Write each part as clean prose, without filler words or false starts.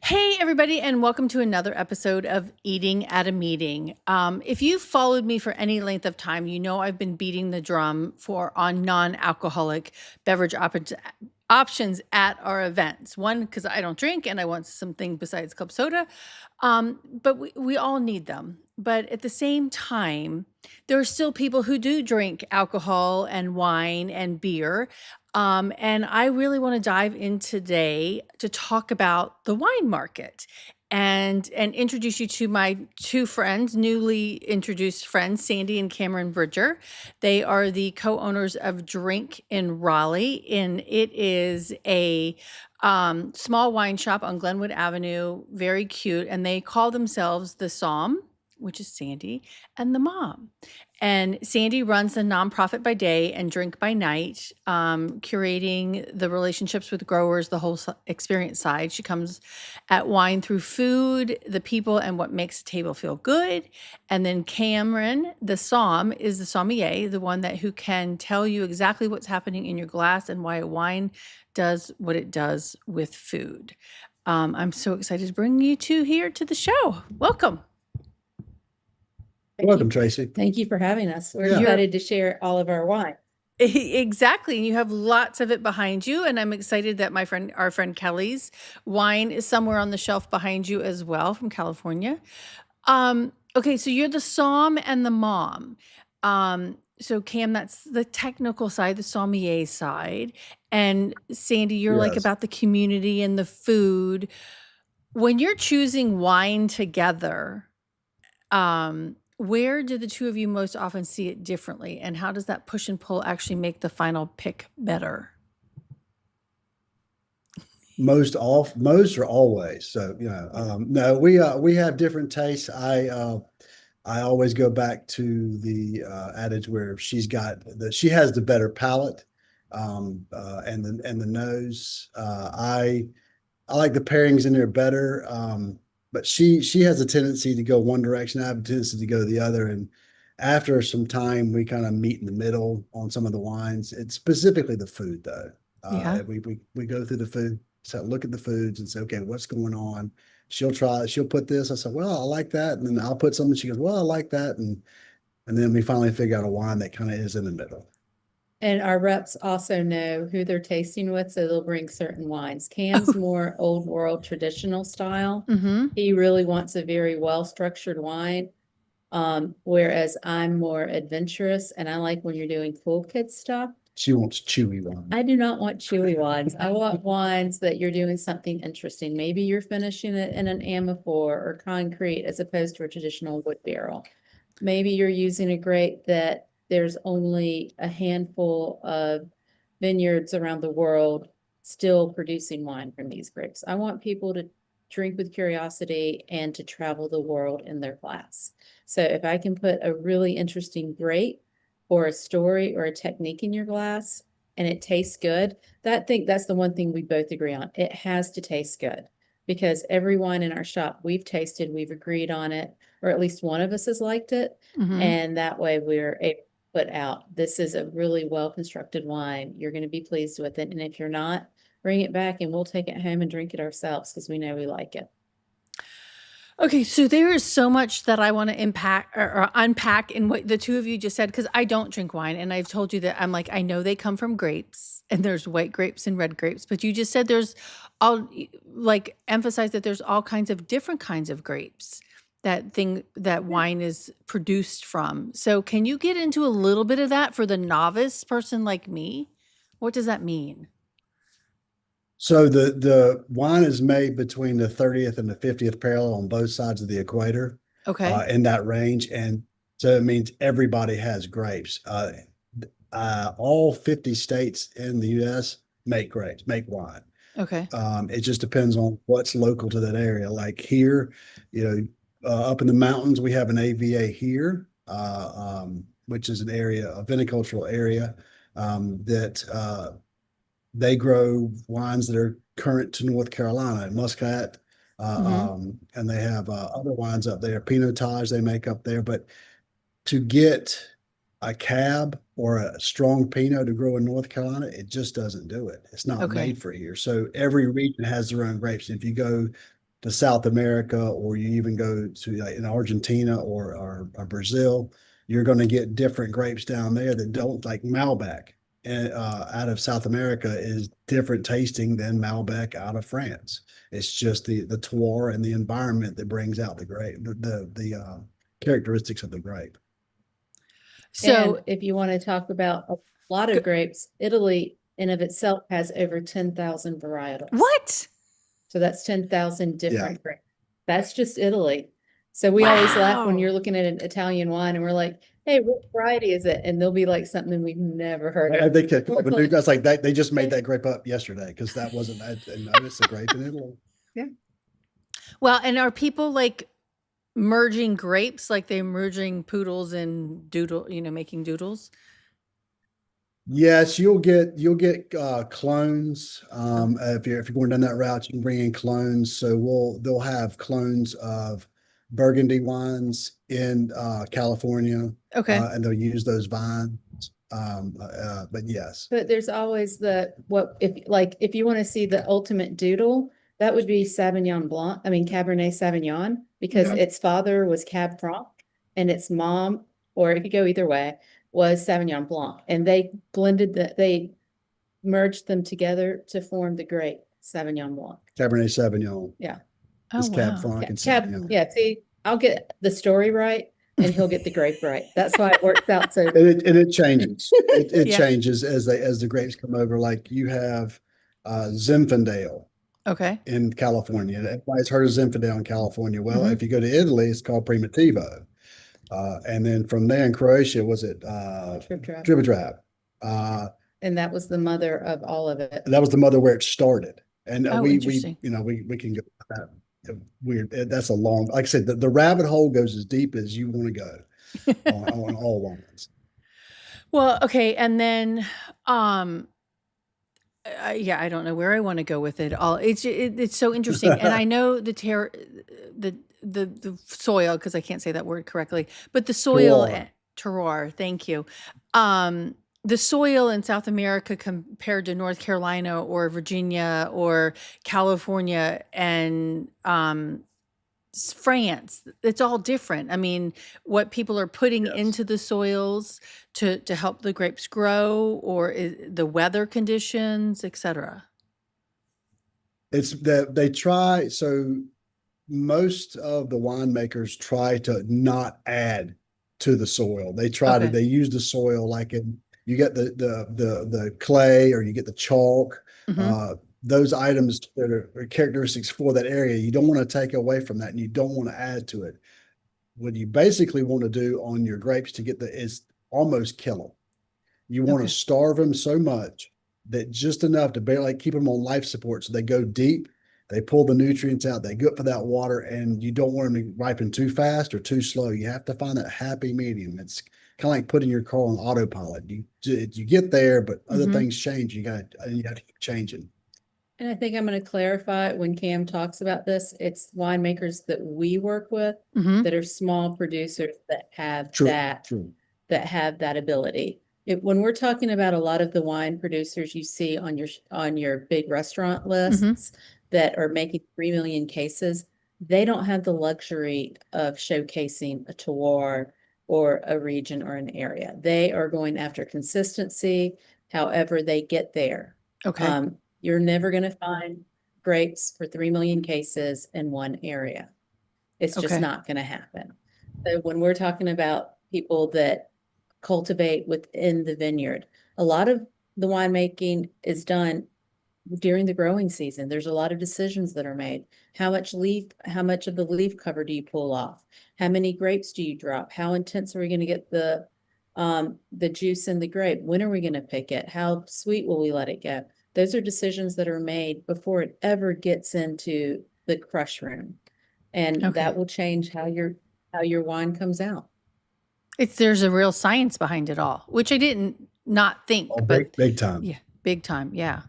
Hey, everybody, and welcome to another episode of Eating at a Meeting. If you've followed me for any length of time, you know I've been beating the drum on non-alcoholic beverage options at our events. One, because I don't drink and I want something besides club soda, but we all need them. But at the same time, there are still people who do drink alcohol and wine and beer. And I really want to dive in today to talk about the wine market and introduce you to my two friends, newly introduced friends, Sandy and Cameron Bridger. They are the co-owners of Drink in Raleigh, and it is a small wine shop on Glenwood Avenue, very cute, and they call themselves the Somm, which is Sandy, and the Mom. And Sandy runs the nonprofit by day and Drink by night, curating the relationships with growers, the whole experience side. She comes at wine through food, the people, and what makes the table feel good. And then Cameron, the Somm, is the sommelier, the one who can tell you exactly what's happening in your glass and why a wine does what it does with food. I'm so excited to bring you two here to the show. Welcome. Welcome, Tracy. Thank you for having us. We're Yeah. excited to share all of our wine. Exactly. And you have lots of it behind you. And I'm excited that our friend Kelly's wine is somewhere on the shelf behind you as well from California. Okay, so you're the Somm and the Mom. So Cam, that's the technical side, the sommelier side. And Sandy, you're like Yes. about the community and the food. When you're choosing wine together, where do the two of you most often see it differently? And how does that push and pull actually make the final pick better? Most or always. So, no, we have different tastes. I always go back to the adage where she has the better palate, and the nose. I like the pairings in there better. But she has a tendency to go one direction. I have a tendency to go the other. And after some time, we kind of meet in the middle on some of the wines. It's specifically the food, though. Yeah. We go through the food, so look at the foods and say, okay, what's going on? She'll put this. I said, well, I like that. And then I'll put something. She goes, well, I like that. And then we finally figure out a wine that kind of is in the middle. And our reps also know who they're tasting with, so they'll bring certain wines. Cam's more old world traditional style. Mm-hmm. He really wants a very well-structured wine. Whereas I'm more adventurous and I like when you're doing cool kid stuff. She wants chewy wine. I do not want chewy wines. I want wines that you're doing something interesting. Maybe you're finishing it in an amphor or concrete as opposed to a traditional wood barrel. Maybe you're using a grape that there's only a handful of vineyards around the world still producing wine from these grapes. I want people to drink with curiosity and to travel the world in their glass. So if I can put a really interesting grape or a story or a technique in your glass and it tastes good, that's the one thing we both agree on. It has to taste good because every wine in our shop we've tasted, we've agreed on it, or at least one of us has liked it. Mm-hmm. And that way we're able to put out, this is a really well-constructed wine. You're going to be pleased with it. And if you're not, bring it back and we'll take it home and drink it ourselves because we know we like it. Okay, so there is so much that I want to or unpack in what the two of you just said, because I don't drink wine. And I've told you that I know they come from grapes and there's white grapes and red grapes, but you just said emphasize that there's all kinds of different kinds of grapes that wine is produced from. So can you get into a little bit of that for the novice person like me? What does that mean? So the wine is made between the 30th and the 50th parallel on both sides of the equator, Okay. in that range. And so it means everybody has grapes. All 50 states in the US make wine. Okay. It just depends on what's local to that area. Like here, up in the mountains, we have an AVA here, which is a viticultural area, that they grow wines that are current to North Carolina, Muscat, and they have other wines up there, Pinotage they make up there. But to get a cab or a strong Pinot to grow in North Carolina, it just doesn't do it. It's not Okay. made for here. So every region has their own grapes. If you go to South America, or you even go to like in Argentina or Brazil, you're going to get different grapes down there that don't like Malbec. And out of South America is different tasting than Malbec out of France. It's just the terroir and the environment that brings out the grape, the characteristics of the grape. And So, if you want to talk about a lot Go- of grapes, Italy in of itself has over 10,000 varietals. what? So that's 10,000 Yeah. different grapes. That's just Italy. So we always laugh when Wow. you're looking at an Italian wine and we're like, hey, what variety is it? And they'll be like something we've never heard I of. think We're like, that's like that. They just made that grape up yesterday because that wasn't. No, it's a grape in Italy. Well, and are people like merging grapes like they're merging poodles and doodle, making doodles? Yes, you'll get clones. If you're going down that route, you can bring in clones. So they'll have clones of Burgundy wines in California, Okay. and they'll use those vines. But yes, but there's always if you want to see the ultimate doodle, that would be Sauvignon Blanc, Cabernet Sauvignon, because Okay. its father was Cab Franc and its mom, or it could go either way, was Sauvignon Blanc. And they merged them together to form the grape Sauvignon Blanc. Cabernet Sauvignon Yeah. Oh, is Cab wow. Franc and Cab, Sauvignon. yeah, see, I'll get the story right and he'll get the grape right. That's why it works out so. And it changes. It Yeah. changes as the grapes come over. Like you have Zinfandel Okay. in California. Everybody's heard of Zinfandel in California. Well, Mhm. if you go to Italy, it's called Primitivo. And then from there in Croatia, was it Trip trap. Dribidrab? Uh, And that was the mother of all of it. that was the mother where it started. And Oh, interesting. we can go that weird. That's a long, like I said, the rabbit hole goes as deep as you want to go on all lines. Well, okay, and then, yeah, I don't know where I want to go with it all. It's so interesting, and I know the soil, because I can't say that word correctly, but the soil Terroir. terroir. Thank you. The soil in South America compared to North Carolina or Virginia or California and France, it's all different. I mean, what people are putting Yes. into the soils to help the grapes grow, or the weather conditions, etc. It's that they try. So most of the winemakers try to not add to the soil. Okay. They use the soil like you get the clay or you get the chalk, Hmm. uh, those items that are characteristics for that area. You don't want to take away from that and you don't want to add to it. What you basically want to do on your grapes to get is almost kill them. You want to Okay. starve them so much that just enough to barely keep them on life support. So they go deep, they pull the nutrients out, they go up for that water, and you don't want them to ripen too fast or too slow. You have to find that happy medium. It's kind of like putting your car on autopilot. You get there, but other Hmm. things change. You have to keep changing. And I think I'm going to clarify when Cam talks about this, it's winemakers that we work with Hmm. that are small producers that have True, that true. ability. When we're talking about a lot of the wine producers you see on your big restaurant lists that are making 3 million cases, they don't have the luxury of showcasing a terroir or a region or an area. They are going after consistency, however they get there. Okay. You're never going to find grapes for 3 million cases in one area. It's just Okay. not going to happen. So when we're talking about people that cultivate within the vineyard, a lot of the winemaking is done during the growing season. There's a lot of decisions that are made. How much of the leaf cover do you pull off? How many grapes do you drop? How intense are we going to get the juice in the grape? When are we going to pick it? How sweet will we let it go? Those are decisions that are made before it ever gets into the crush room. And Okay. that will change how your wine comes out. There's a real science behind it all, which I didn't not think, Oh, but big time. yeah, big time. Yeah.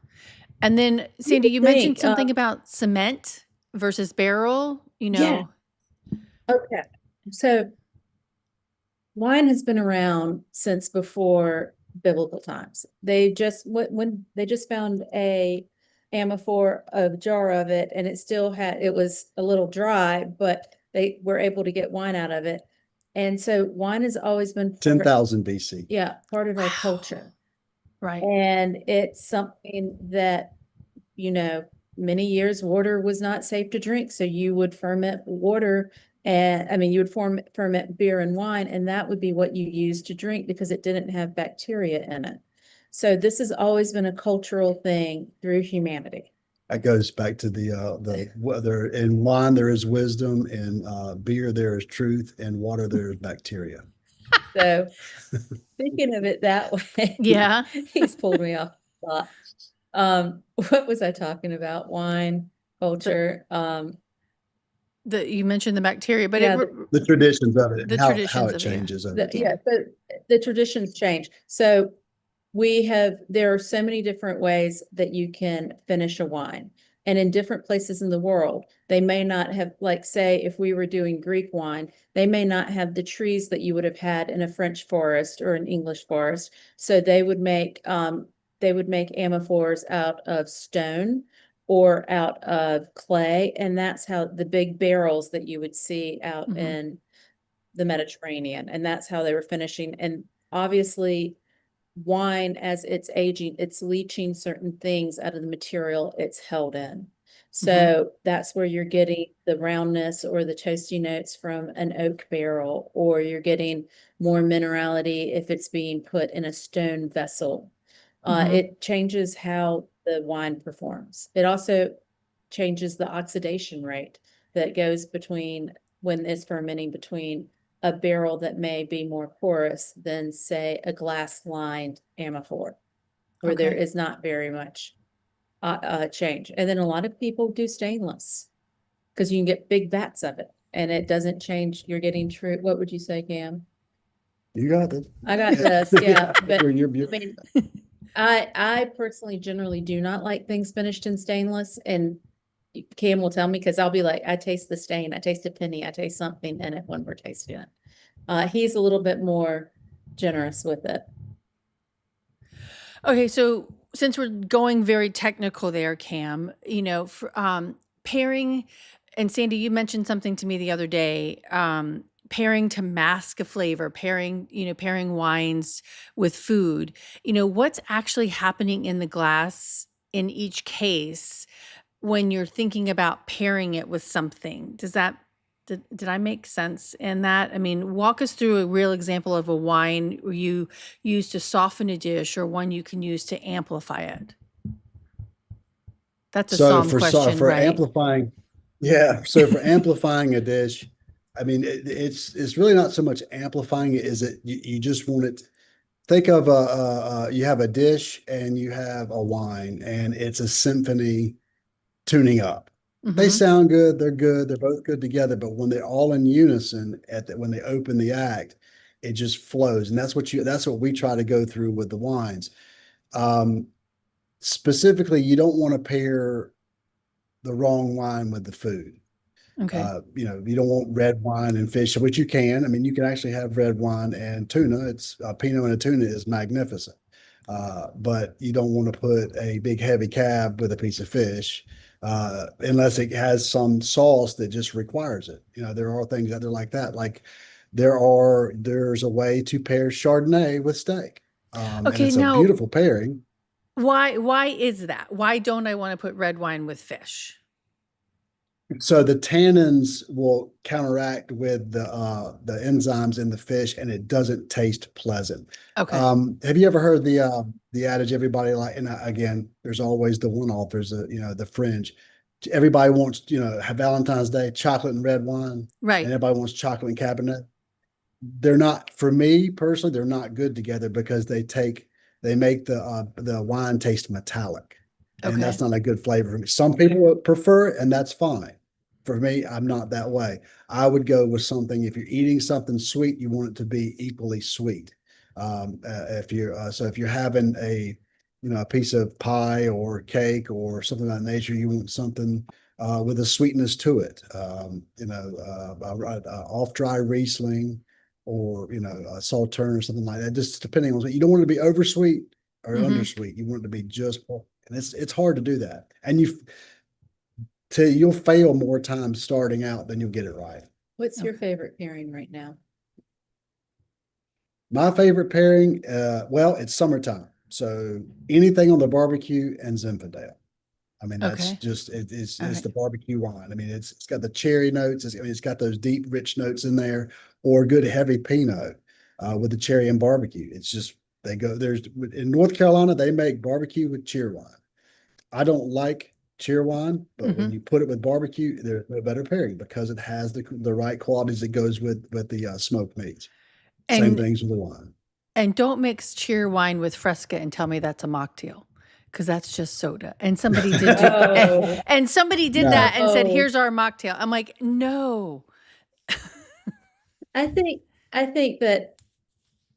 And then You Sandy, would you mentioned think, something about cement versus barrel, yeah, okay. So wine has been around since before biblical times. They just when they just found Amaphor, a jar of it, and it still had, it was a little dry, but they were able to get wine out of it. And so wine has always been part of, 10,000 BC. yeah, part of our Wow. culture. Right. And it's something that, you know, many years water was not safe to drink. So you would ferment water, and I mean, you would ferment beer and wine, and that would be what you used to drink because it didn't have bacteria in it. So this has always been a cultural thing through humanity. That goes back to the whether in wine there is wisdom, in beer there is truth, in water there is bacteria. So thinking of it that way, Yeah. he's pulled me off a lot. What was I talking about? Wine, culture, You mentioned the bacteria, but yeah, The traditions of it and the how traditions it of it, yeah. changes over time. yeah, but the traditions change. So there are so many different ways that you can finish a wine. And in different places in the world, they may not have, like, say, if we were doing Greek wine, they may not have the trees that you would have had in a French forest or an English forest. So they would make amphors out of stone or out of clay. And that's how the big barrels that you would see out Mhm. in the Mediterranean. And that's how they were finishing. And obviously, wine, as it's aging, it's leaching certain things out of the material it's held in. So that's where you're getting the roundness or the toasty notes from an oak barrel, or you're getting more minerality if it's being put in a stone vessel. It changes how the wine performs. It also changes the oxidation rate that goes between when it's fermenting between a barrel that may be more porous than, say, a glass-lined amphor, where there Okay. is not very much change. And then a lot of people do stainless because you can get big vats of it and it doesn't change. You're getting true. What would you say, Cam? You got this. I got this, yeah. But You're I mean, I personally generally do not like things finished in stainless, and Cam will tell me because I'll be like, I taste the stain, I taste a penny, I taste something in it when we're tasting it. He's a little bit more generous with it. Okay, so since we're going very technical there, Cam, pairing, and Sandy, you mentioned something to me the other day, pairing to mask a flavor, pairing wines with food. What's actually happening in the glass in each case when you're thinking about pairing it with something? Did I make sense in that? I mean, walk us through a real example of a wine you use to soften a dish or one you can use to amplify it. That's a So Somm question, for right? amplifying, yeah. So for amplifying a dish, I mean, it's really not so much amplifying it, is it you just want it. Think of you have a dish and you have a wine, and it's a symphony tuning up. They Mhm. sound good, they're good, they're both good together, but when they're all in unison when they open the act, it just flows. And that's what we try to go through with the wines. Um, Specifically, you don't want to pair the wrong wine with the food. Okay. You don't want red wine and fish, which you can. I mean, you can actually have red wine and tuna. It's a Pinot and a tuna is magnificent. But you don't want to put a big heavy cab with a piece of fish, unless it has some sauce that just requires it. There are things out there like that. Like there's a way to pair Chardonnay with steak. And Okay, it's a now beautiful pairing. why is that? Why don't I want to put red wine with fish? So the tannins will counteract with the enzymes in the fish, and it doesn't taste pleasant. Okay. Have you ever heard the adage, everybody like, and again, there's always the one off, there's the fringe. Everybody wants, have Valentine's Day, chocolate and red wine, and Right. everybody wants chocolate and Cabernet. They're not, for me personally, they're not good together because they make the wine taste metallic, and Okay. that's not a good flavor for me. Some people would prefer it, and that's fine. For me, I'm not that way. I would go with something. If you're eating something sweet, you want it to be equally sweet. If you're having a piece of pie or cake or something of that nature, you want something with a sweetness to it. Off dry Riesling, or a Sauterne or something like that. Just depending on, you don't want it to be oversweet or Mhm. undersweet. You want it to be just. And it's hard to do that. And you'll fail more times starting out than you'll get it right. What's your favorite pairing right now? My favorite pairing, well, it's summertime. So anything on the barbecue and Zinfandel. I mean, that's Okay. just it's All it's right. the barbecue wine. I mean, it's got the cherry notes. It's got those deep, rich notes in there, or good heavy Pinot with the cherry and barbecue. It's just they go. There's in North Carolina they make barbecue with cheer wine. I don't like cheer wine, but when Mhm. you put it with barbecue, there's no better pairing because it has the right qualities that goes with the smoked meats. Same And things with the wine. don't mix cheer wine with Fresca and tell me that's a mocktail, because that's just soda. And somebody did do Oh, and somebody did No, that and said, oh, "Here's our mocktail." I'm like, "No." I think, I think that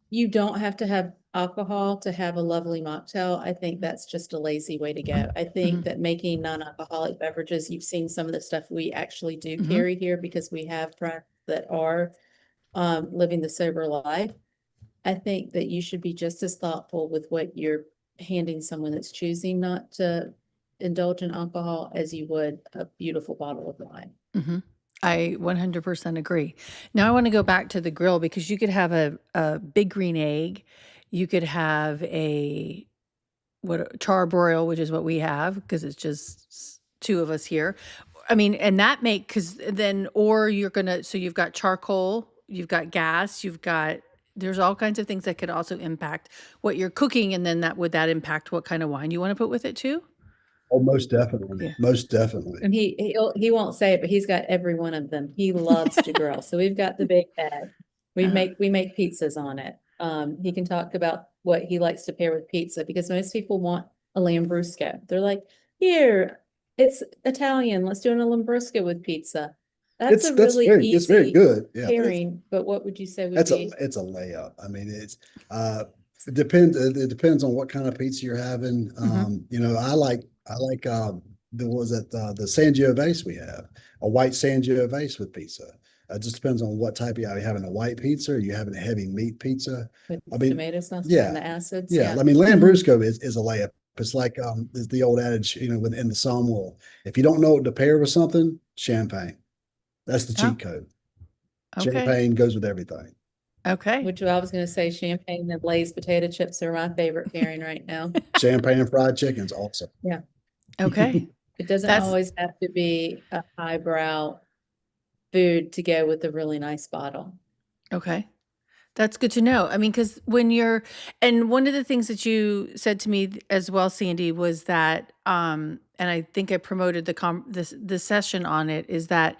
you don't have to have alcohol to have a lovely mocktail. I think that's just a lazy way to go. I think Mhm. that making non-alcoholic beverages, you've seen some of the stuff we actually do Mhm. carry here because we have friends that are living the sober life. I think that you should be just as thoughtful with what you're handing someone that's choosing not to indulge in alcohol as you would a beautiful bottle of wine. Mhm. I 100% agree. Now I wanna go back to the grill because you could have a big green egg. You could have a charbroil, which is what we have because it's just 2 of us here. I mean, and that make because then or you're gonna so you've got charcoal, you've got gas, there's all kinds of things that could also impact what you're cooking, and then would that impact what kind of wine you wanna put with it too? oh, most definitely, Yeah. most definitely. And he won't say it, but he's got every one of them. He loves to grill. So we've got the big bag. Uh-huh. We make pizzas on it. He can talk about what he likes to pair with pizza because most people want a Lambrusco. They're like, here, it's Italian. Let's do an Lambrusco with pizza. That's a really It's very easy good. Yeah, pairing, but what would you say would be? it's a layup. I mean, uh it depends on what kind of pizza you're having. Mhm. I like the Sangiovese we have, a white Sangiovese with pizza. It just depends on what type are you having a white pizza or you having a heavy meat pizza. With I mean, tomato sauce and yeah, the acids, yeah. yeah. I mean, Mhm. Lambrusco is a layup. It's like is the old adage, within the Somm world. If you don't know what to pair with something, champagne. That's the Oh, cheat code. okay. Champagne goes with everything. Okay. Which I was gonna say champagne and Lay's potato chips are my favorite pairing right now. Champagne and fried chicken's awesome. Yeah. Okay. It doesn't That's always have to be a highbrow food to go with a really nice bottle. okay. That's good to know. I mean, because when you're and one of the things that you said to me as well, Sandy, was that, and I think I promoted this session on it, is that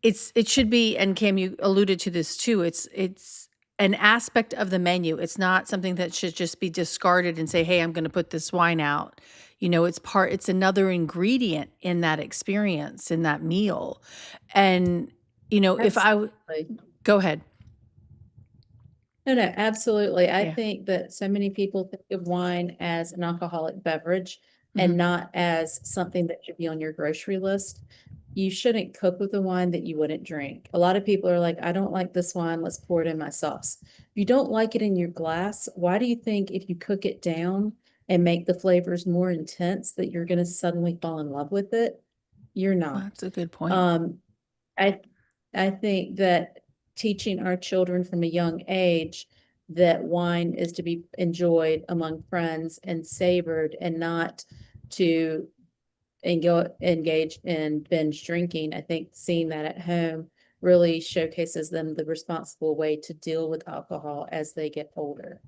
it should be, and Cam, you alluded to this too. It's an aspect of the menu. It's not something that should just be discarded and say, "Hey, I'm going to put this wine out." It's another ingredient in that experience, in that meal. And, if Absolutely. go ahead. No, no, absolutely. I Yeah. think that so many people think of wine as an alcoholic beverage and Mhm. not as something that should be on your grocery list. You shouldn't cook with a wine that you wouldn't drink. A lot of people are like, I don't like this wine, let's pour it in my sauce. If you don't like it in your glass, why do you think if you cook it down and make the flavors more intense that you're going to suddenly fall in love with it? You're Well, not. that's a good point. Um, I I think that teaching our children from a young age that wine is to be enjoyed among friends and savored and not to engage in binge drinking. I think seeing that at home really showcases them the responsible way to deal with alcohol as they get older.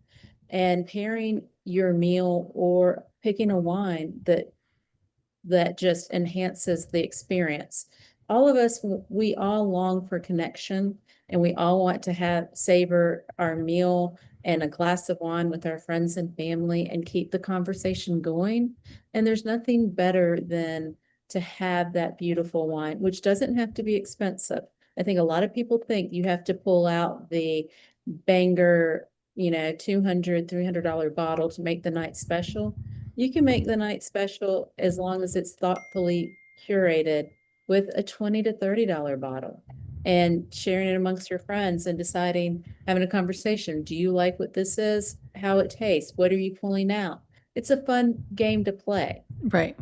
And pairing your meal or picking a wine that just enhances the experience. All of us, we all long for connection and we all want to have savor our meal and a glass of wine with our friends and family and keep the conversation going. And there's nothing better than to have that beautiful wine, which doesn't have to be expensive. I think a lot of people think you have to pull out the banger, $200, $300 bottle to make the night special. You can make the night special as long as it's thoughtfully curated with a $20 to $30 bottle and sharing it amongst your friends and deciding, having a conversation. Do you like what this is? How it tastes? What are you pulling out? it's a fun game to play. Right.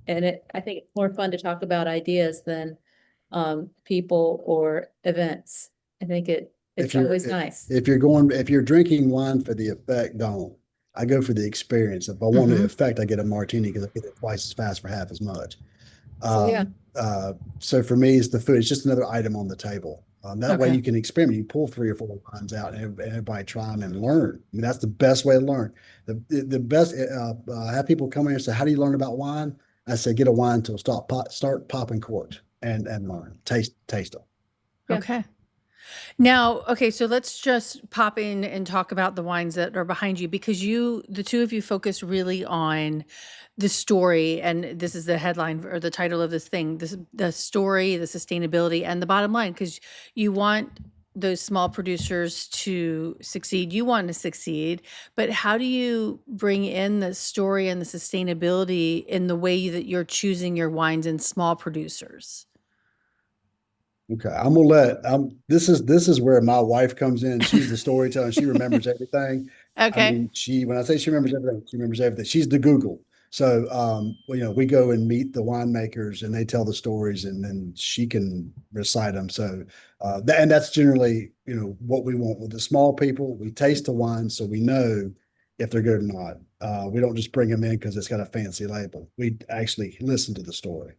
And I think it's more fun to talk about ideas than people or events. I think If it's you're always nice. if you're drinking wine for the effect, don't. I go for the experience. If I want the Mhm. effect, I get a martini because I get it twice as fast for half as much. Yeah. So for me, it's the food. It's just another item on the table. That way Okay. you can experiment. You pull 3 or 4 wines out and everybody try them and learn. I mean, that's the best way to learn. The best, I have people come in and say, how do you learn about wine? I say, get a wine until start popping corks and learn. Taste them. Yeah. Okay. Now, okay, so let's just pop in and talk about the wines that are behind you because the two of you focus really on the story, and this is the headline or the title of this thing, the story, the sustainability, and the bottom line, because you want those small producers to succeed. You want to succeed, but how do you bring in the story and the sustainability in the way that you're choosing your wines in small producers? Okay, I'm gonna let this is where my wife comes in. She's the storyteller. She remembers everything. I Okay. mean, when I say she remembers everything, she remembers everything. She's the Google. So, we go and meet the winemakers and they tell the stories and then she can recite them. So, and that's generally, what we want with the small people. We taste the wine so we know if they're good or not. We don't just bring them in because it's got a fancy label. We actually listen to the story.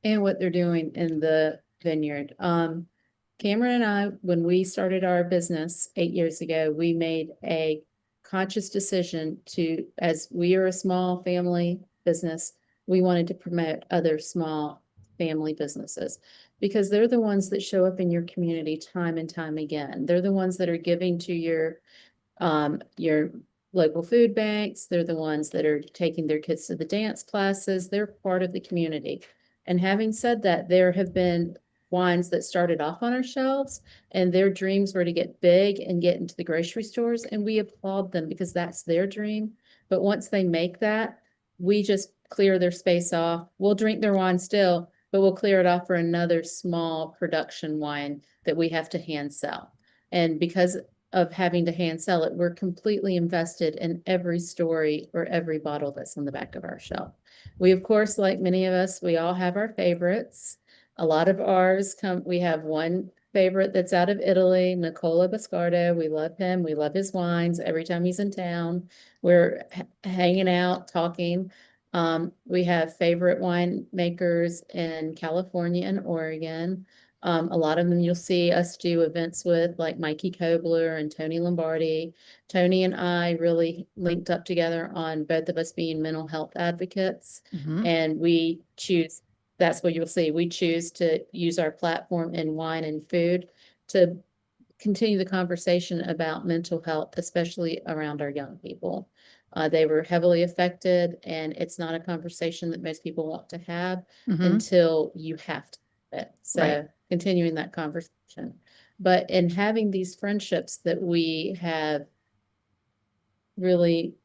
And what they're doing in the vineyard. Cameron and I, when we started our business 8 years ago, we made a conscious decision as we are a small family business, we wanted to promote other small family businesses because they're the ones that show up in your community time and time again. They're the ones that are giving to your local food banks. They're the ones that are taking their kids to the dance classes. They're part of the community. And having said that, there have been wines that started off on our shelves and their dreams were to get big and get into the grocery stores. And we applaud them because that's their dream. But once they make that, we just clear their space off. We'll drink their wine still, but we'll clear it off for another small production wine that we have to hand sell. And because of having to hand sell it, we're completely invested in every story or every bottle that's on the back of our shelf. We, of course, like many of us, we all have our favorites. A lot of ours we have one favorite that's out of Italy, Nicola Bascardo. We love him. We love his wines. Every time he's in town, we're hanging out, talking. We have favorite winemakers in California and Oregon. A lot of them you'll see us do events with, like Mikey Kobler and Tony Lombardi. Tony and I really linked up together on both of us being mental health advocates. Mhm. And that's what you'll see. We choose to use our platform in wine and food to continue the conversation about mental health, especially around our young people. They were heavily affected, and it's not a conversation that most people want to have Mhm. until you have to have it. Right. So continuing that conversation. But in having these friendships that we have really,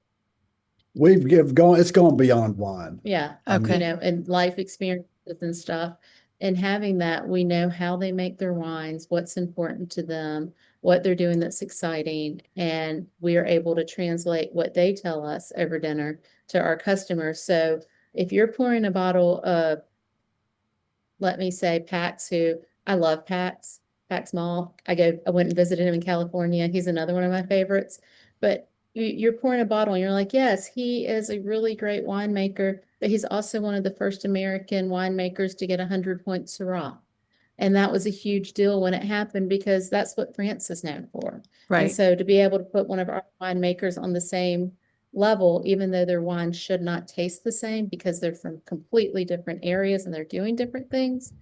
It's gone beyond wine. yeah, I Okay. mean, and life experiences and stuff. And having that, we know how they make their wines, what's important to them, what they're doing that's exciting. And we are able to translate what they tell us over dinner to our customers. So if you're pouring a bottle of, let me say, Pax, who I love Pax Mall. I went and visited him in California. He's another one of my favorites. But you're pouring a bottle and you're like, yes, he is a really great winemaker, but he's also one of the first American winemakers to get 100-point Syrah. And that was a huge deal when it happened because that's what France is known for. And Right. so to be able to put one of our winemakers on the same level, even though their wine should not taste the same because they're from completely different areas and they're doing different things.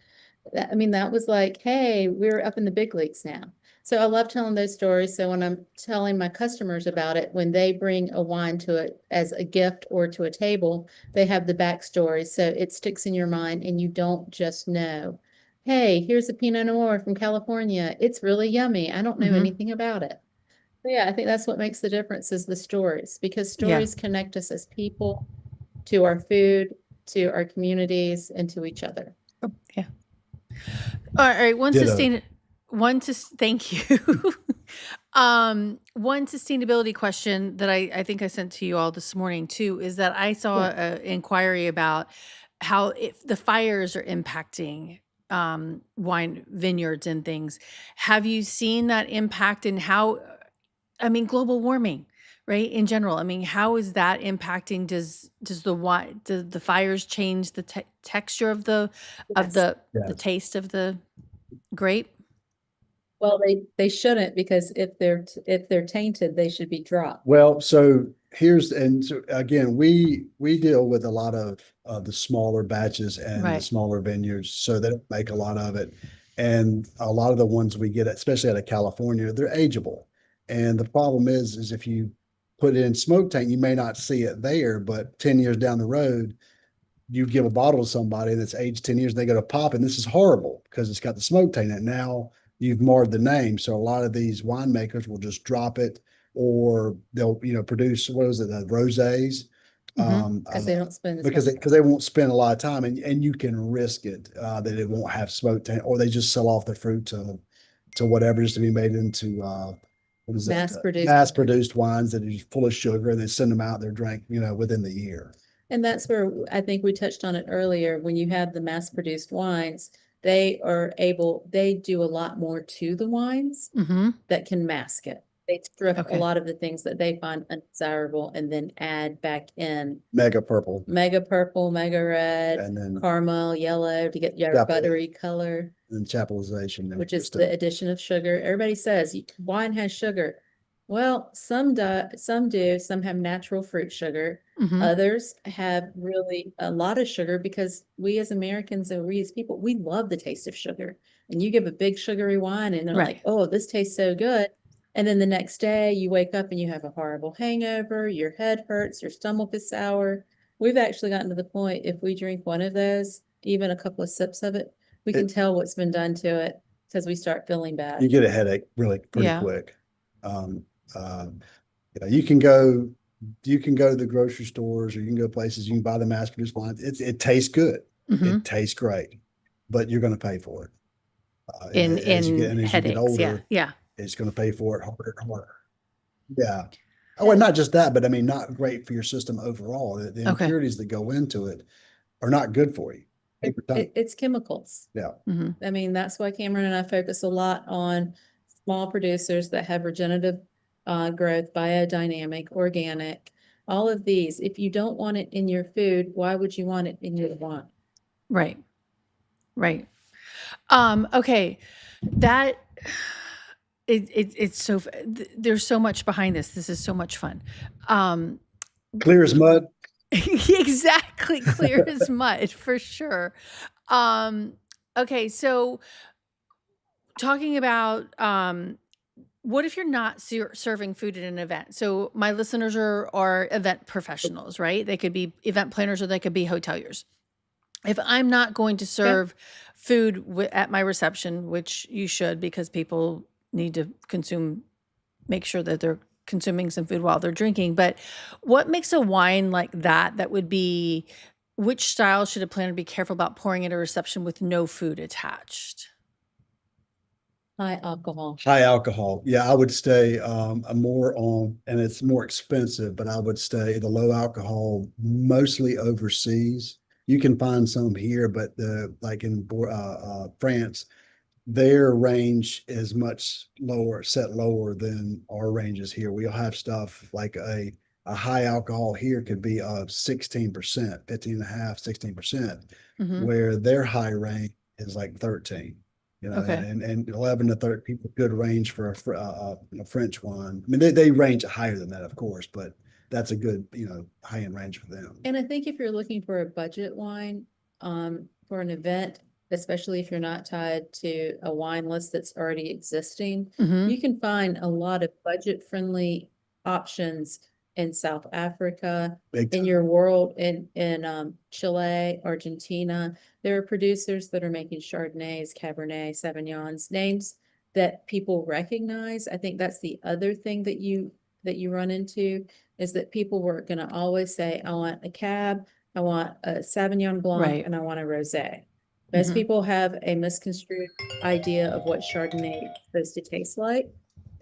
That was like, hey, we're up in the big leagues now. So I love telling those stories. So when I'm telling my customers about it, when they bring a wine to it as a gift or to a table, they have the backstory. So it sticks in your mind and you don't just know, hey, here's a Pinot Noir from California. It's really yummy. I don't know Mhm. anything about it. Yeah, I think that's what makes the difference is the stories, because Yeah. stories connect us as people to our food, to our communities, and to each other. Oh, yeah. All right. ditto. Thank you. One sustainability question that I think I sent to you all this morning too is that I saw an inquiry about how if the fires are impacting wine vineyards and things. Have you seen that impact and how, I mean, global warming, right? In general, I mean, how is that impacting? Does the wine, do the fires change the texture of of Yes. the Yes. taste of the grape? Well, they shouldn't, because if they're tainted, they should be dropped. Well, so here's, and so again, we deal with a lot of the smaller batches and the Right. smaller vineyards, so they don't make a lot of it. And a lot of the ones we get, especially out of California, they're ageable. And the problem is if you put it in smoke tank, you may not see it there, but 10 years down the road, you give a bottle to somebody that's aged 10 years, they go to pop, and this is horrible because it's got the smoke taint in it. Now you've marred the name. So a lot of these winemakers will just drop it, or they'll, produce, what is it, the rosés. Because they don't spend as Because much. they won't spend a lot of time, and you can risk it, that it won't have smoke taint, or they just sell off the fruit to whatever is to be made into, what is that? Mass produced. Mass produced wines that are full of sugar, and they send them out, they're drank, within the year. And that's where I think we touched on it earlier. When you have the mass produced wines, they do a lot more to the wines Mm-hmm. that can mask it. They strip a Okay. lot of the things that they find undesirable and then add back in Mega purple, mega purple, mega red, and then caramel, yellow to get your Chapel- buttery color, chapelization. which is the addition of sugar. Everybody says wine has sugar. Well, some do, some have natural fruit sugar. Mm-hmm. Others have really a lot of sugar, because we as Americans and we as people, we love the taste of sugar. And you give a big sugary wine and they're Right. like, oh, this tastes so good. And then the next day you wake up and you have a horrible hangover, your head hurts, your stomach is sour. We've actually gotten to the point, if we drink one of those, even a couple of sips of it, we can tell what's been done to it, because we start feeling You bad. get a headache really pretty Yeah. quick. You can go to the grocery stores, or you can go places, you can buy the mass produced wine. It tastes good. Mm-hmm. It tastes great, but you're going to pay for it. In as you get headaches. older, Yeah. it's going to pay for it harder and harder. Yeah. Oh, and not just that, but I mean, not great for your system overall. The Okay. impurities that go into it are not good for you. It's chemicals. Yeah. Mm-hmm. I mean, that's why Cameron and I focus a lot on small producers that have regenerative growth, biodynamic, organic, all of these. If you don't want it in your food, why would you want it in your wine? Right. Right. Okay. That it's so there's so much behind this. This is so much fun. Clear as mud. Exactly, clear as mud for sure. Okay, so talking about what if you're not serving food at an event? So my listeners are event professionals, right? They could be event planners or they could be hoteliers. If I'm not going to serve food at my reception, which you should, because people need to make sure that they're consuming some food while they're drinking. But what makes a wine like that would be, which style should a planner be careful about pouring at a reception with no food attached? High alcohol. High alcohol. Yeah, I would stay more on, and it's more expensive, but I would stay the low alcohol, mostly overseas. You can find some here, but like in France, their range is much lower, set lower than our ranges here. We'll have stuff like a high alcohol here could be 16%, 15 and a half, 16%, Mm-hmm. where their high range is like 13. Okay. And 11 to 13 people, good range for a French wine. I mean, they range higher than that, of course, but that's a good, high end range for them. And I think if you're looking for a budget wine, for an event, especially if you're not tied to a wine list that's already existing, Mm-hmm. you can find a lot of budget-friendly options in South Africa, Big in time. your world, in Chile, Argentina. There are producers that are making Chardonnays, Cabernet, Sauvignons, names that people recognize. I think that's the other thing that you run into, is that people were going to always say, I want a Cab, I want a Sauvignon Blanc, Right. and I want a Rosé. Most Mhm. people have a misconstrued idea of what Chardonnay is supposed to taste like.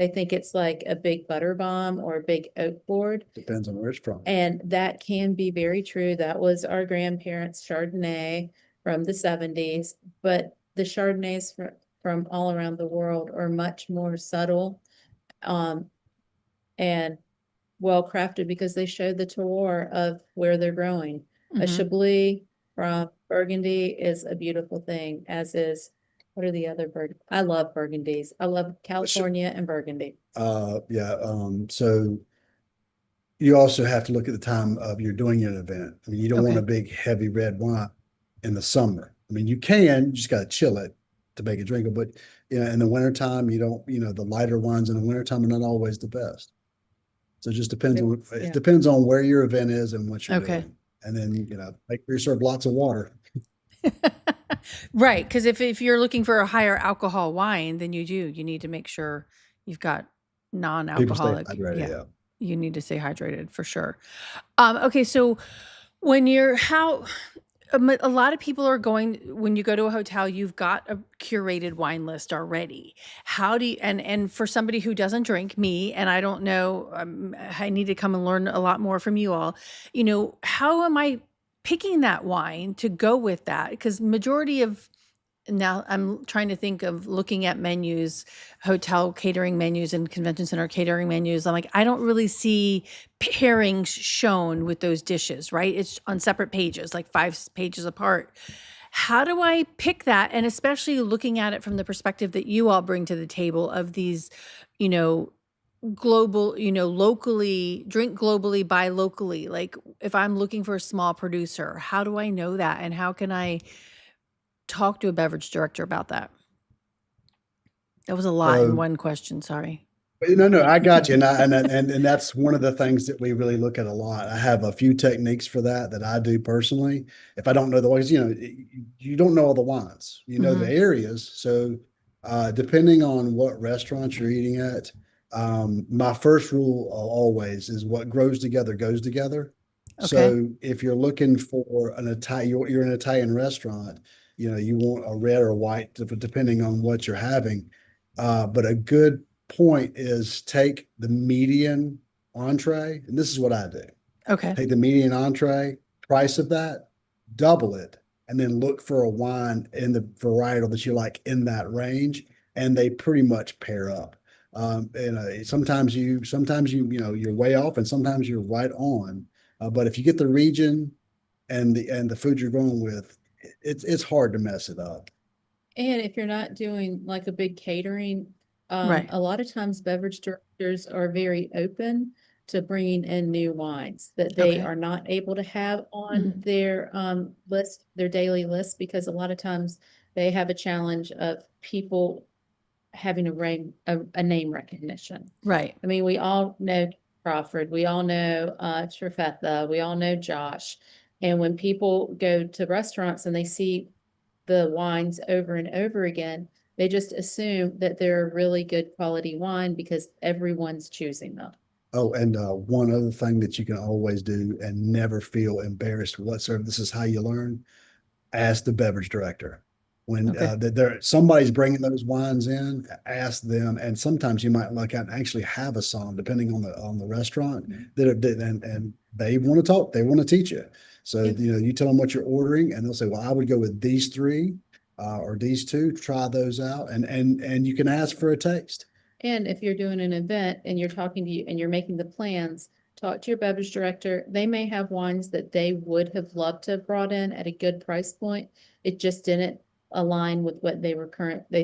They think it's like a big butter bomb or a big oak board. Depends on where it's from. And that can be very true. That was our grandparents' Chardonnay from the 70s, but the Chardonnays from all around the world are much more subtle and well crafted because they show the terroir of where they're growing. A Mhm. Chablis from Burgundy is a beautiful thing, as is, what are the other I love Burgundies. I love California and Burgundy. Yeah, so you also have to look at the time of you're doing an event. I mean, you don't want a Okay. big, heavy red wine in the summer. I mean, you can, you just gotta chill it to make it drinkable, but in the wintertime, you don't, the lighter wines in the wintertime are not always the best. So it just depends on, Yeah. it depends on where your event is and what you're Okay. doing. And then, make sure you serve lots of water. Right, because if you're looking for a higher alcohol wine, then you need to make sure you've got People stay non-alcoholic. hydrated, Yeah, yeah. you need to stay hydrated for sure. Okay, so when you're how a lot of people are going when you go to a hotel, you've got a curated wine list already. How do you and for somebody who doesn't drink, me, and I don't know, I need to come and learn a lot more from you all. How am I picking that wine to go with that? Because majority of now I'm trying to think of looking at menus, hotel catering menus and convention center catering menus. I'm like, I don't really see pairings shown with those dishes, right? It's on separate pages, like pages apart. How do I pick that? And especially looking at it from the perspective that you all bring to the table of these, you know, global, locally, drink globally, buy locally. Like if I'm looking for a small producer, how do I know that? And how can I talk to a beverage director about that? That was a lot in So one question, sorry. no, I got you. And that's one of the things that we really look at a lot. I have a few techniques for that I do personally. If I don't know the ways, you don't know all the wines, you know the Mhm. areas. So depending on what restaurant you're eating at, my first rule always is what grows together goes together. Okay. So if you're looking for an Italian, you're in an Italian restaurant, you want a red or white, depending on what you're having. But a good point is take the median entree, and this is what I do. Okay. Take the median entree, price of that, double it, and then look for a wine in the varietal that you like in that range, and they pretty much pair up. Sometimes you're way off, and sometimes you're right on. But if you get the region and the food you're going with, it's hard to mess it up. And if you're not doing like a big catering, Right. a lot of times beverage directors are very open to bringing in new wines that they Okay. are not able to have on Mhm. their list, their daily list, because a lot of times they have a challenge of people having a name recognition. Right. I mean, we all know Crawford, we all know Trifetha, we all know Josh. And when people go to restaurants and they see the wines over and over again, they just assume that they're a really good quality wine because everyone's choosing them. Oh, and one other thing that you can always do and never feel embarrassed whatsoever. This is how you learn. Ask the beverage director. When Okay. somebody's bringing those wines in, ask them. And sometimes you might look out and actually have a song, depending on the restaurant. And they want to talk. They want to teach you. So Yep. you tell them what you're ordering, and they'll say, "Well, I would go with these three, or these two. Try those out." And you can ask for a taste. And if you're doing an event and you're talking to you and you're making the plans, talk to your beverage director. They may have wines that they would have loved to have brought in at a good price point. It just didn't align with what they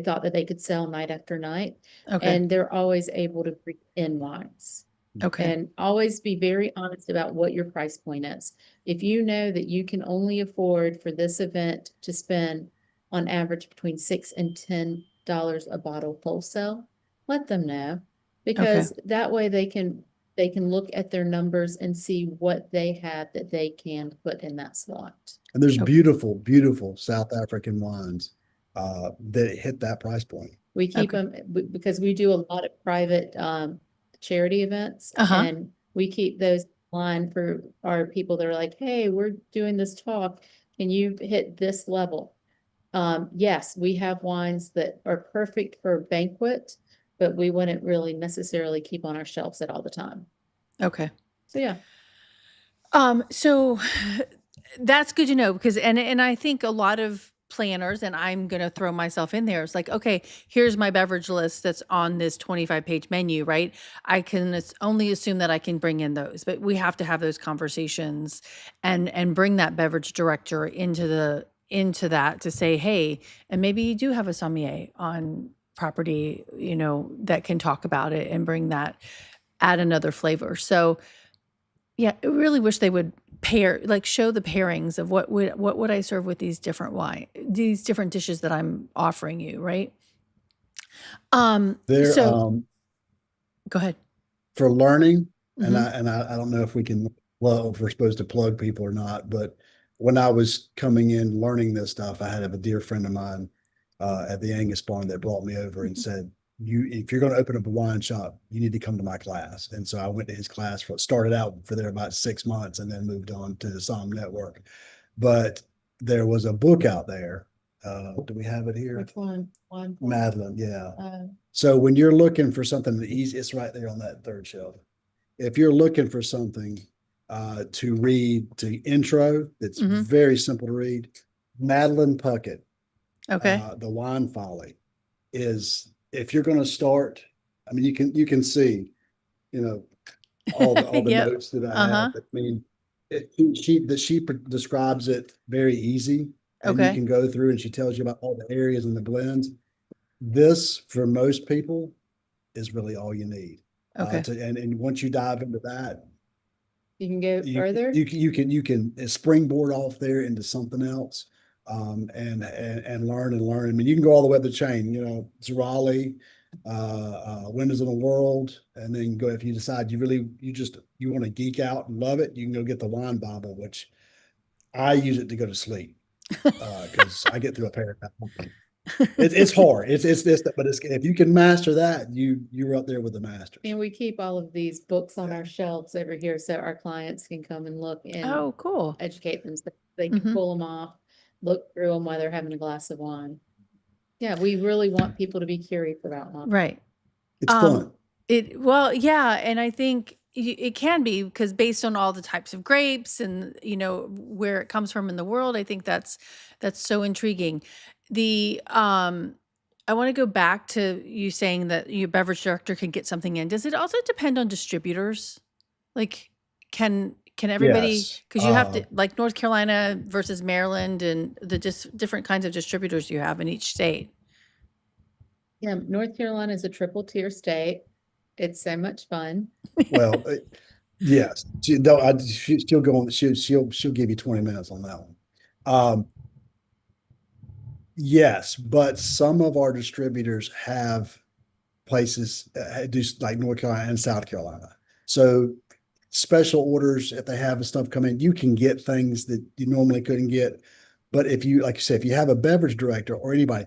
thought that they could sell night after night. Okay. And they're always able to bring in wines. Okay. And always be very honest about what your price point is. If you know that you can only afford for this event to spend on average between $6 and $10 a bottle wholesale, let them know. Okay. Because that way they can look at their numbers and see what they have that they can put in that slot. And there's Okay. beautiful, beautiful South African wines that hit that price point. We keep Okay. them because we do a lot of private charity events, Uh-huh. and we keep those line for our people that are like, hey, we're doing this talk. Can you hit this level? Yes, we have wines that are perfect for banquet, but we wouldn't really necessarily keep on our shelves at all the time. Okay. So yeah, So that's good to know because and I think a lot of planners, and I'm gonna throw myself in there. It's like, okay, here's my beverage list that's on this 25-page menu, right? I can only assume that I can bring in those, but we have to have those conversations and bring that beverage director into that to say, hey, and maybe you do have a sommelier on property, that can talk about it and bring that, add another flavor. So yeah, I really wish they would show the pairings of what would I serve with these different dishes that I'm offering you, right? There, So go ahead. for learning, and Hmm. I don't know if we can, well, if we're supposed to plug people or not, but when I was coming in learning this stuff, I had a dear friend of mine at the Angus Barn that brought me over and said, if you're going to open up a wine shop, you need to come to my class. And so I went to his class started out for there about 6 months and then moved on to the Somm Network. But there was a book out there. Do we have it here? which one? One. Madeline, yeah. So when you're looking for something easy, it's right there on that third shelf. If you're looking for something to read to intro, that's Mhm. very simple to read. Madeline Puckett, Okay. The Wine Folly, is if you're going to start. I mean, you can see, you know, all the Yep. notes that I have. Uh-huh. I mean, she describes it very easy, and you Okay. can go through and she tells you about all the areas and the blends. This, for most people, is really all you need. Okay. And once you dive into that, You can go you further. you can springboard off there into something else, and learn. I mean, you can go all the way up the chain. It's Raleigh, Windows in the World, and then go if you decide you want to geek out and love it. You can go get the Wine Bible, which I use it to go to sleep because I get through a paragraph. It's hard. It's this, but if you can master that, you're up there with the masters. And we keep all of these books on our shelves over here so our clients can come and look and Oh, cool. educate themselves. They can Mhm. pull them off, look through them while they're having a glass of wine. Yeah, we really want people to be curious about wine. Right. It's fun. Well, yeah, and I think it can be because based on all the types of grapes and where it comes from in the world, I think that's so intriguing. I want to go back to you saying that your beverage director can get something in. Does it also depend on distributors? Like, can everybody? Yes. Because you have to like North Carolina versus Maryland and the just different kinds of distributors you have in each state. Yeah, North Carolina is a triple tier state. It's so much fun. Well, yes. She'll go on. She'll give you 20 minutes on that one. Um, yes, but some of our distributors have places do like North Carolina and South Carolina. So special orders, if they have stuff come in, you can get things that you normally couldn't get. But if you, like you said, if you have a beverage director or anybody,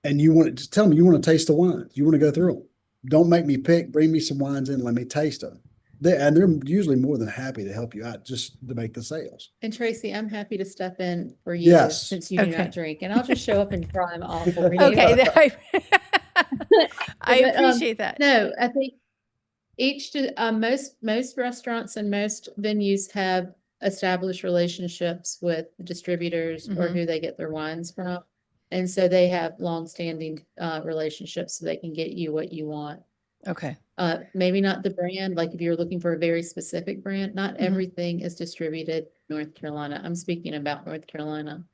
and you want to just tell them you want to taste the wines, you want to go through them. Don't make me pick. Bring me some wines in. Let me taste them. They're usually more than happy to help you out just to make the sales. And Tracy, I'm happy to step in for you Yes. since you do Okay. not drink, and I'll just show up and try them all for you. Okay, I But, appreciate that. No, I think most restaurants and most venues have established relationships with distributors or Mhm. who they get their wines from. And so they have longstanding relationships so they can get you what you want. Okay. Maybe not the brand, like if you're looking for a very specific brand, not Mhm. everything is distributed in North Carolina. I'm speaking about North Carolina.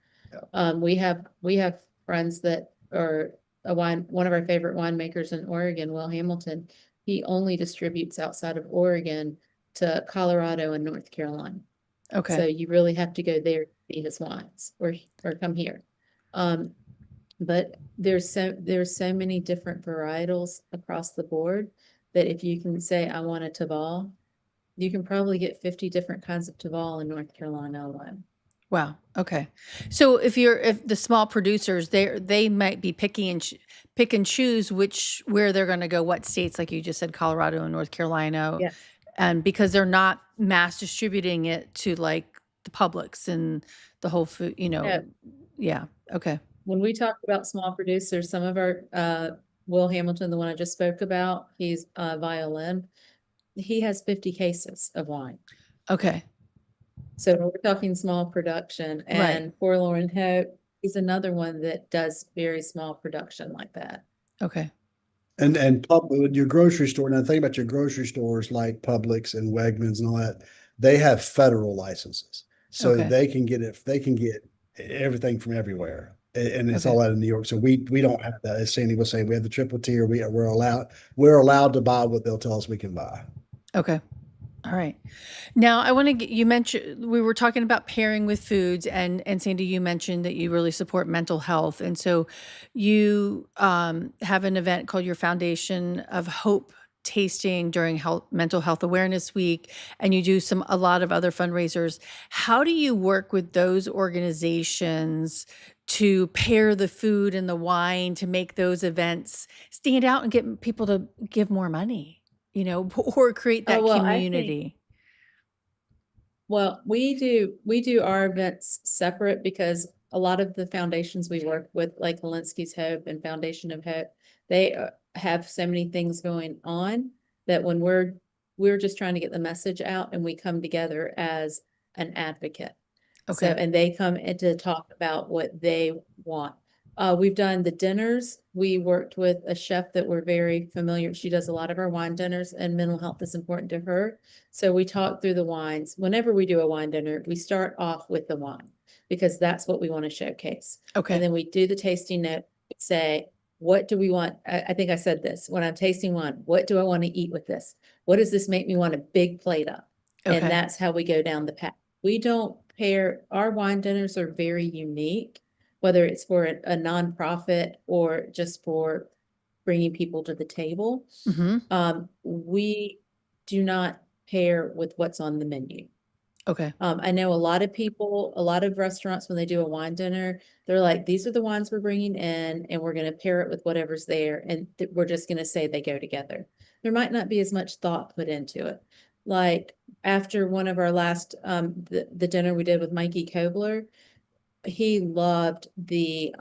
Yeah. We have friends that are one of our favorite winemakers in Oregon, Will Hamilton. He only distributes outside of Oregon to Colorado and North Carolina. So Okay. you really have to go there to see his wines or come here. But there's so many different varietals across the board that if you can say, I want a Taval, you can probably get 50 different kinds of Taval in North Carolina alone. Wow. Okay. So if the small producers, they might be pick and choose where they're going to go, what states, like you just said, Colorado and North Carolina, Yes. and because they're not mass distributing it to like the Publix and the whole food, No. Yeah. Okay. When we talk about small producers, some of our Will Hamilton, the one I just spoke about, he's a violin. He has 50 cases of wine. Okay. So we're talking small production, Right. and Forlorn Hope is another one that does very small production like that. Okay. And your grocery store, now think about your grocery stores like Publix and Wegmans and all that, they have federal licenses. So Okay. they can get everything from everywhere. And it's Okay. all out of New York. So we don't have that. As Sandy was saying, we have the triple tier. We're allowed to buy what they'll tell us we can buy. Okay. All right. Now I want to get, you mentioned, we were talking about pairing with foods, and Sandy, you mentioned that you really support mental health. And so you have an event called your Foundation of Hope tasting during mental health awareness week, and you do a lot of other fundraisers. How do you work with those organizations to pair the food and the wine to make those events stand out and get people to give more money, or create Oh, that well, I think, community? well, we do our events separate because a lot of the foundations we work with, like Helensky's Hope and Foundation of Hope, they have so many things going on that when we're just trying to get the message out, and we come together as an advocate. So, Okay. and they come in to talk about what they want. We've done the dinners. We worked with a chef that we're very familiar. She does a lot of our wine dinners, and mental health is important to her. So we talk through the wines. Whenever we do a wine dinner, we start off with the wine because that's what we want to showcase. Okay. And then we do the tasting note, say, what do we want? I think I said this when I'm tasting wine. What do I want to eat with this? What does this make me want a big plate of? Okay. And that's how we go down the path. We don't pair, our wine dinners are very unique, whether it's for a nonprofit or just for bringing people to the table. Mm-hmm. We do not pair with what's on the menu. Okay. I know a lot of people, a lot of restaurants, when they do a wine dinner, they're like, these are the wines we're bringing in, and we're going to pair it with whatever's there. And we're just going to say they go together. There might not be as much thought put into it. Like after one of our last, the dinner we did with Mikey Kobler, he loved the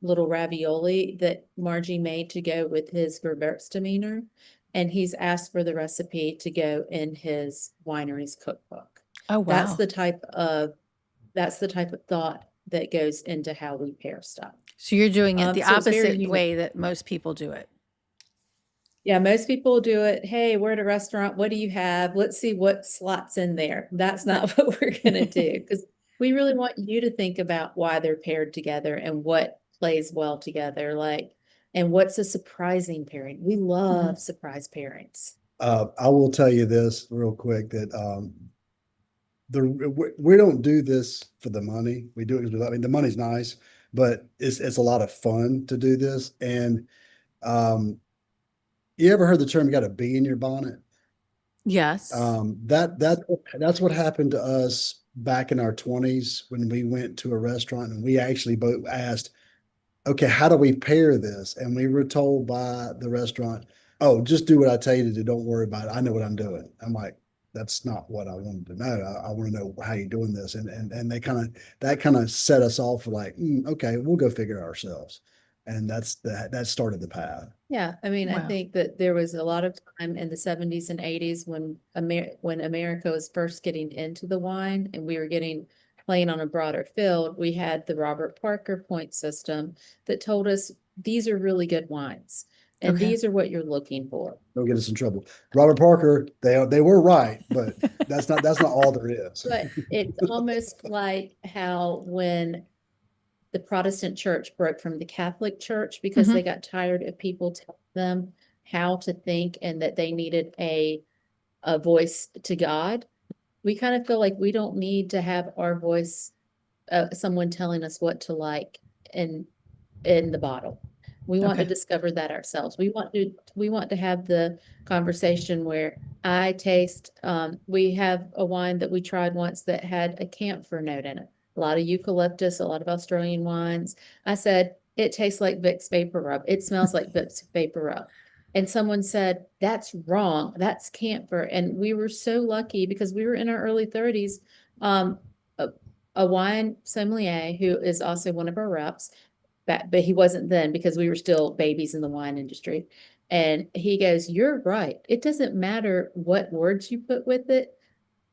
little ravioli that Margie made to go with his Gewürztraminer, and he's asked for the recipe to go in his winery's cookbook. Oh, That's wow. the type of thought that goes into how we pair stuff. So you're doing it the So it's very opposite unique. way that most people do it. Yeah, most people do it. Hey, we're at a restaurant. What do you have? Let's see what slots in there. That's not what we're gonna do, because we really want you to think about why they're paired together and what plays well together, like, and what's a surprising pairing. We love surprise pairings. I will tell you this real quick that we don't do this for the money. We do it because I mean the money's nice, but it's a lot of fun to do this. And you ever heard the term "you got a bee in your bonnet"? Yes. That's what happened to us back in our 20s when we went to a restaurant and we actually both asked, okay, how do we pair this? And we were told by the restaurant, oh, just do what I tell you to do. Don't worry about it. I know what I'm doing. I'm like, that's not what I wanted to know. I want to know how you're doing this. And that kind of set us off like, okay, we'll go figure it ourselves. And that started the path. Yeah, I mean, I Wow. think that there was a lot of time in the 70s and 80s when America was first getting into the wine and we were playing on a broader field. We had the Robert Parker point system that told us these are really good wines and Okay. these are what you're looking for. Don't get us in trouble. Robert Parker, they were right, but that's not all there is. But it's almost like how when the Protestant church broke from the Catholic church because they got tired of people telling them how to think and that they needed a voice to God. We kind of feel like we don't need to have our voice, someone telling us what to like in the bottle. We want to Okay. discover that ourselves. We want to have the conversation where I taste, we have a wine that we tried once that had a camphor note in it. A lot of eucalyptus, a lot of Australian wines. I said, it tastes like Vicks Vapor Rub. It smells like Vicks Vapor Rub. And someone said, that's wrong. That's camphor. And we were so lucky because we were in our early 30s. A, a wine sommelier who is also one of our reps but he wasn't then because we were still babies in the wine industry. And he goes, "You're right. It doesn't matter what words you put with it.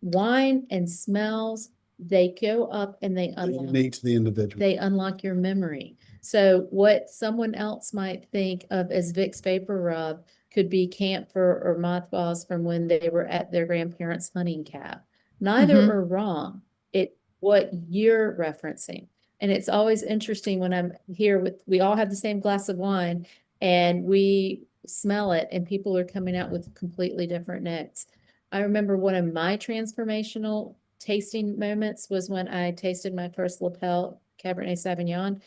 Wine and smells, they go up and they unlock. Unique to the individual. They unlock your memory. So what someone else might think of as Vicks Vapor Rub could be camphor or mothballs from when they were at their grandparents' hunting camp. Neither Mhm. are wrong. It what you're referencing. And it's always interesting when I'm here with, we all have the same glass of wine and we smell it and people are coming out with completely different notes. I remember one of my transformational tasting moments was when I tasted my first lapel Cabernet Sauvignon.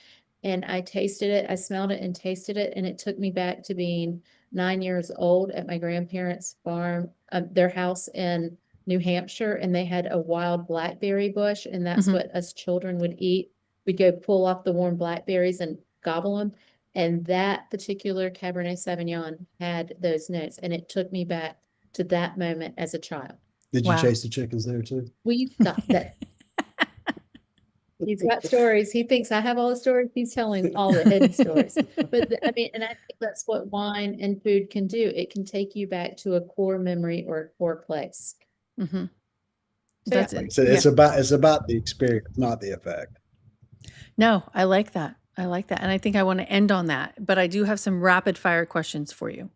And I tasted it, I smelled it and tasted it, and it took me back to being 9 years old at my grandparents' farm, their house in New Hampshire, and they had a wild blackberry bush, and that's Mhm. what us children would eat. We'd go pull off the warm blackberries and gobble them. And that particular Cabernet Sauvignon had those notes, and it took me back to that moment as a child. Did you Wow. chase the chickens there too? We got that. He's got stories. He thinks I have all the stories. He's telling all the hidden stories. But I mean, and I think that's what wine and food can do. It can take you back to a core memory or a core place. Mhm. So yeah. That's it. So Yeah. it's about the experience, not the effect. No, I like that. I like that. And I think I want to end on that, but I do have some rapid fire questions for you.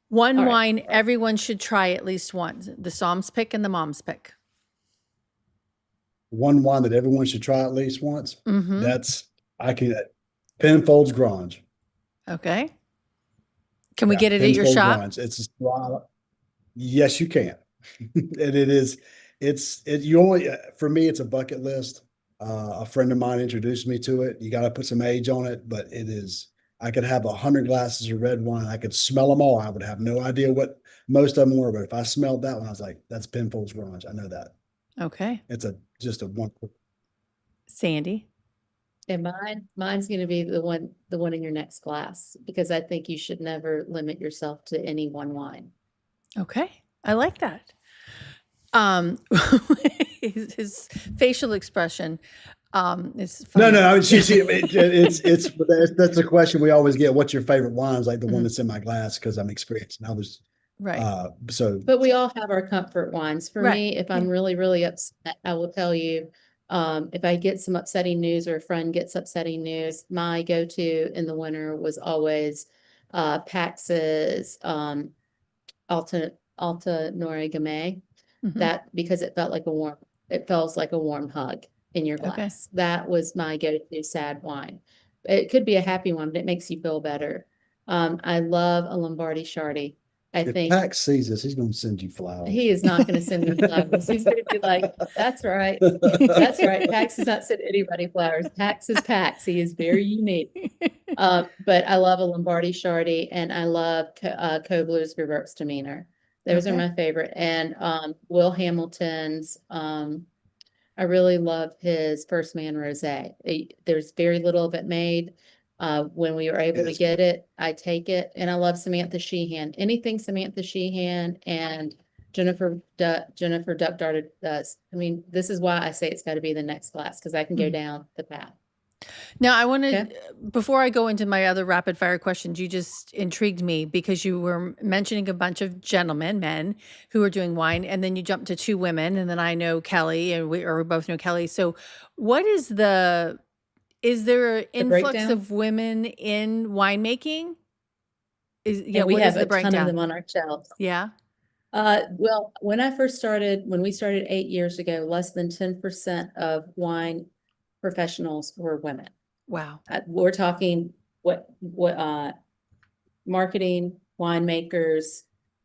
One All right. wine everyone should try at least once. The Somm's pick and the Mom's pick. One wine that everyone should try at least once. Mhm. That's I can Penfolds Grange. Okay. Can we Yeah, get it at your Penfolds shop? Grange. Yes, you can. And it is, you only, for me, it's a bucket list. A friend of mine introduced me to it. You got to put some age on it, but it is, I could have 100 glasses of red wine. I could smell them all. I would have no idea what most of them were, but if I smelled that one, I was like, that's Penfolds Grange. I know that. Okay. It's just a one. Sandy. And mine's going to be the one in your next glass, because I think you should never limit yourself to any one wine. Okay. I like that. His facial expression is No, funny. no, I mean, that's a question we always get. What's your favorite wine? It's like the one Mhm. that's in my glass because I'm experienced and others. Right. So But we all have our comfort wines. For Right. me, if Yeah. I'm really, really upset, I will tell you, if I get some upsetting news or a friend gets upsetting news, my go-to in the winter was always Pax's Alta Nore Gamay. Mhm. That because it felt like a warm hug in your Okay. glass. That was my go-to sad wine. It could be a happy one, but it makes you feel better. I love a Lombardi Shardy. I if think Pax sees this, he's going to send you flowers. he is not going to send me flowers. He's going to be like, "That's right, that's right." Pax does not send anybody flowers. Pax is Pax. He is very unique. But I love a Lombardi Shardy and I love Kobler's Reverse Demeanor. Those are Okay. my favorite. And Will Hamilton's, I really love his First Man Rosé. There's very little of it made. When we were able to Yes. get it, I take it. And I love Samantha Sheehan. Anything Samantha Sheehan and Jennifer Duck Darted does. I mean, this is why I say it's got to be the next class, because I can go Mhm. down the path. Now, I want to, Okay. before I go into my other rapid fire questions, you just intrigued me because you were mentioning a bunch of gentlemen, men who are doing wine, and then you jumped to two women, and then I know Kelly, and we both know Kelly. So, what is there an The influx breakdown. of women in winemaking? Yeah, And we what is have the a ton of breakdown? them on our shelves. Yeah. Well, when we started 8 years ago, less than 10% of wine professionals were women. Wow. We're talking marketing, winemakers,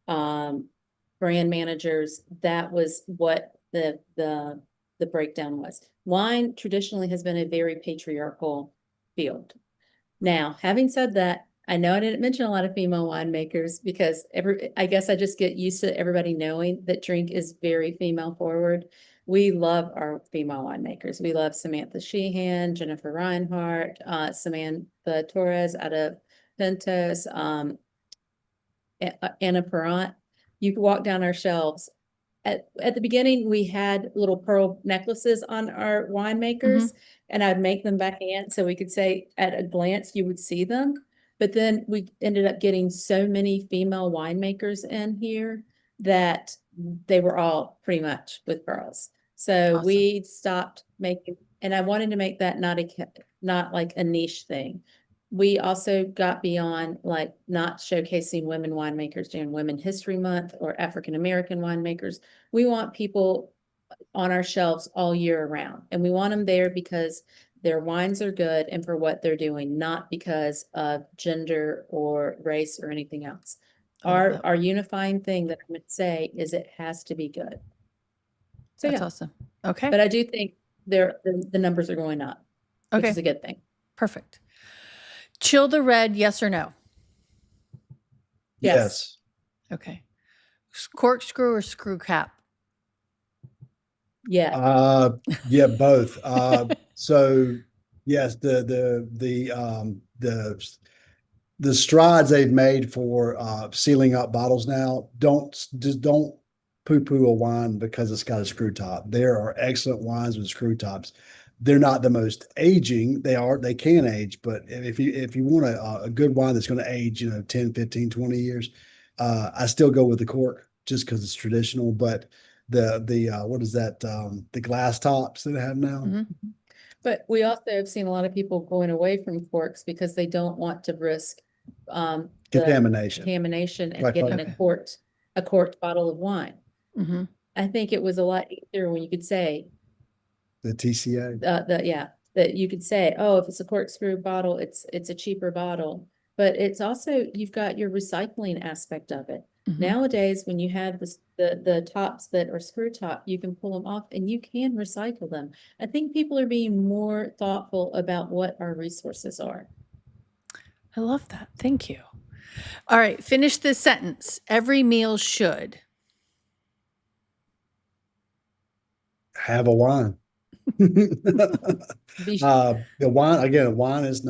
brand managers. That was what the breakdown was. Wine traditionally has been a very patriarchal field. Now, having said that, I know I didn't mention a lot of female winemakers because I guess I just get used to everybody knowing that drink is very female forward. We love our female winemakers. We love Samantha Sheehan, Jennifer Reinhardt, Samantha Torres out of Pentos, Anna Perrant. You can walk down our shelves. at the beginning, we had little pearl necklaces on our winemakers, and I'd make them by hand so we could say at a glance you would see them. But then we ended up getting so many female winemakers in here that they were all pretty much with pearls. So Awesome. we stopped making, and I wanted to make that not like a niche thing. We also got beyond like not showcasing women winemakers during Women History Month or African American winemakers. We want people on our shelves all year round, and we want them there because their wines are good and for what they're doing, not because of gender or race or anything else. I love that. Our unifying thing that I would say is it has to be good. So That's yeah, awesome. Okay. but I do think the numbers are going up, which Okay. is a good thing. Perfect. Chill the red, yes or no? Yes. Okay. Corkscrew or screw cap? Yeah. Yeah, both. So yes, the strides they've made for sealing up bottles now, just don't poo-poo a wine because it's got a screw top. There are excellent wines with screw tops. They're not the most aging. They can age, but if you want a good wine that's going to age, 10, 15, 20 years, I still go with the cork just because it's traditional. But the what is that? The glass tops that they have now. Mhm. But we also have seen a lot of people going away from corks because they don't want to risk the Contamination. contamination and Right, getting okay. a corked bottle of wine. Mhm. I think it was a lot easier when you could say, The TCA. that you could say, oh, if it's a corkscrew bottle, it's a cheaper bottle. But it's also, you've got your recycling aspect of it. Mhm. Nowadays, when you have the tops that are screw top, you can pull them off and you can recycle them. I think people are being more thoughtful about what our resources are. I love that. Thank you. All right. Finish this sentence. Every meal should. Have a wine. Be The wine is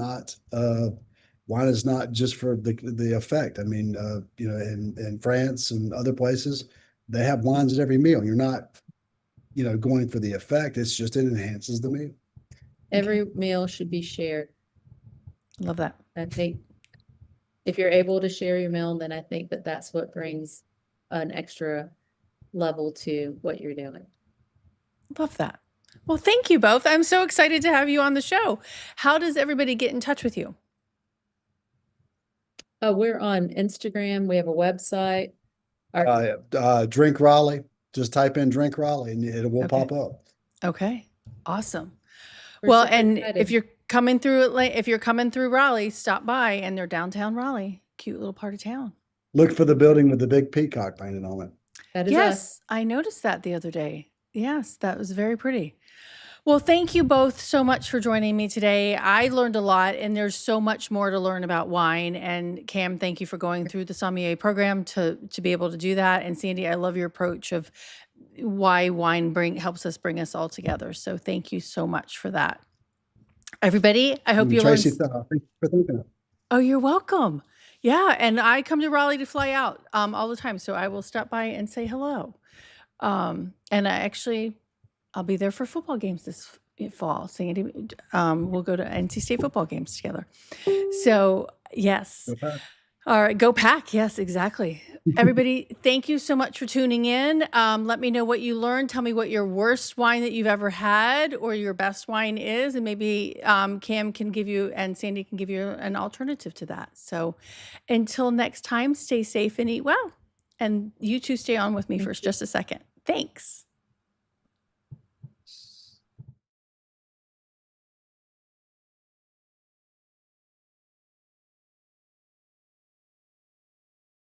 not just for the effect. I mean, in France and other places, they have wines at every meal. You're not, going for the effect. It's just, it enhances the meal. Every meal should be shared. Love that. I think if you're able to share your meal, then I think that that's what brings an extra level to what you're doing. Love that. Well, thank you both. I'm so excited to have you on the show. How does everybody get in touch with you? We're on Instagram. We have a website. Drink Raleigh. Just type in Drink Raleigh and it will Okay. pop up. Okay. Awesome. We're Well, super and excited. if you're coming through Raleigh, stop by, and they're downtown Raleigh. Cute little part of town. Look for the building with the big peacock painted on it. That is us. Yes, I noticed that the other day. Yes, that was very pretty. Well, thank you both so much for joining me today. I learned a lot, and there's so much more to learn about wine. And Cam, thank you for going through the sommelier program to be able to do that. And Sandy, I love your approach of why wine helps us bring us all together. So thank you so much for that. Everybody, I hope you Tracy, learned. thank you for thinking of it. Oh, you're welcome. Yeah, and I come to Raleigh to fly out all the time, so I will stop by and say hello. And I'll be there for football games this fall. Sandy, we'll go to NC State football games together. So yes. Okay. All right, go Pack. Yes, exactly. Everybody, thank you so much for tuning in. Let me know what you learned. Tell me what your worst wine that you've ever had or your best wine is. And maybe Cam can give you and Sandy can give you an alternative to that. So until next time, stay safe and eat well. And you two stay on with me for just a second. Thanks.